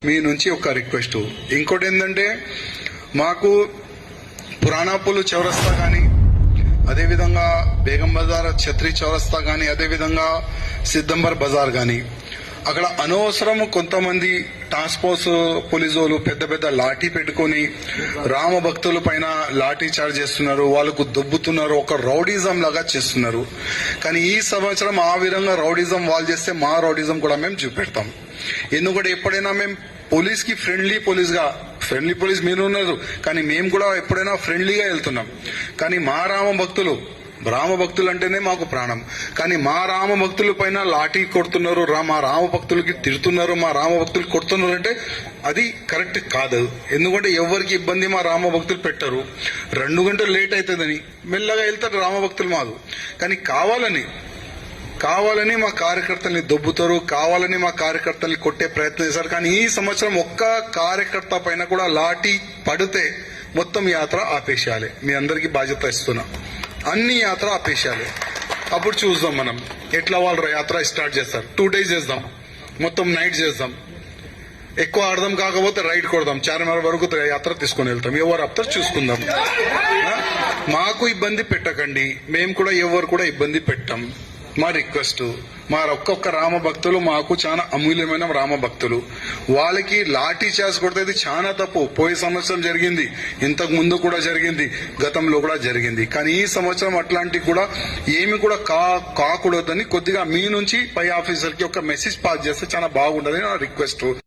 మీ నుంచి ఒక రిక్వెస్ట్. ఇంకోటి ఏంటంటే మాకు పురాణాపులు చౌరస్తా కానీ, అదేవిధంగా బేగం బజార్ ఛత్రి చౌరస్తా కానీ, అదేవిధంగా సిద్దంబర్ బజార్ కానీ, అక్కడ అనవసరం కొంతమంది టాస్క్ ఫోర్స్ పోలీసులు పెద్ద పెద్ద లాఠీ పెట్టుకుని రామ భక్తుల పైన లాఠీ చార్జ్ చేస్తున్నారు, వాళ్ళకు దొబ్బుతున్నారు, ఒక రౌడిజం లాగా చేస్తున్నారు. కానీ ఈ సంవత్సరం ఆ విధంగా రౌడిజం వాళ్ళు చేస్తే మా రౌడిజం కూడా మేము చూపెడతాం. ఎందుకంటే ఎప్పుడైనా మేము పోలీస్ కి ఫ్రెండ్లీ పోలీస్ మీరు ఉన్నారు, కానీ మేము కూడా ఎప్పుడైనా ఫ్రెండ్లీగా వెళ్తున్నాం. కానీ మా రామ భక్తులు అంటేనే మాకు ప్రాణం. కానీ మా రామ భక్తుల పైన లాఠీ కొడుతున్నారు, మా రామ భక్తులకి తిడుతున్నారు, మా రామ భక్తులు కొడుతున్నారు అంటే అది కరెక్ట్ కాదు. ఎందుకంటే ఎవరికి ఇబ్బంది మా రామ భక్తులు పెట్టరు. 2 గంటలు లేట్ అవుతుందని మెల్లగా వెళ్తారు రామ భక్తులు మాదు. కానీ కావాలని మా కార్యకర్తల్ని దొబ్బుతారు, కావాలని మా కార్యకర్తల్ని కొట్టే ప్రయత్నం చేశారు. కానీ ఈ సంవత్సరం ఒక్క కార్యకర్త పైన కూడా లాఠీ పడితే మొత్తం యాత్ర ఆపేసేయాలి. మీ అందరికీ బాధ్యత ఇస్తున్నా, అన్ని యాత్ర ఆపేసేయాలి. అప్పుడు చూద్దాం మనం ఎట్లా వాళ్ళు యాత్ర స్టార్ట్ చేస్తారు. 2 days చేద్దాం, మొత్తం నైట్ చేద్దాం. ఎక్కువ అర్థం కాకపోతే రైడ్ కొడదాం, 4:30 వరకు యాత్ర తీసుకుని వెళ్తాం. ఎవరు ఆపుతారు చూసుకుందాం. మాకు ఇబ్బంది పెట్టకండి, మేము కూడా ఎవరు కూడా ఇబ్బంది పెట్టాం. మా రిక్వెస్ట్, మా ఒక్కొక్క రామ భక్తులు మాకు చాలా అమూల్యమైన రామ భక్తులు. వాళ్ళకి లాఠీ చార్జ్ కొడితే చాలా తప్పు. పోయే సంవత్సరం జరిగింది, ఇంతకు ముందు కూడా జరిగింది, గతంలో కూడా జరిగింది. కానీ ఈ సంవత్సరం అట్లాంటి కూడా ఏమి కూడా కాకూడదని కొద్దిగా మీ నుంచి పై ఆఫీసర్ కి ఒక మెసేజ్ పాస్ చేస్తే చాలా బాగుండదని నా రిక్వెస్ట్.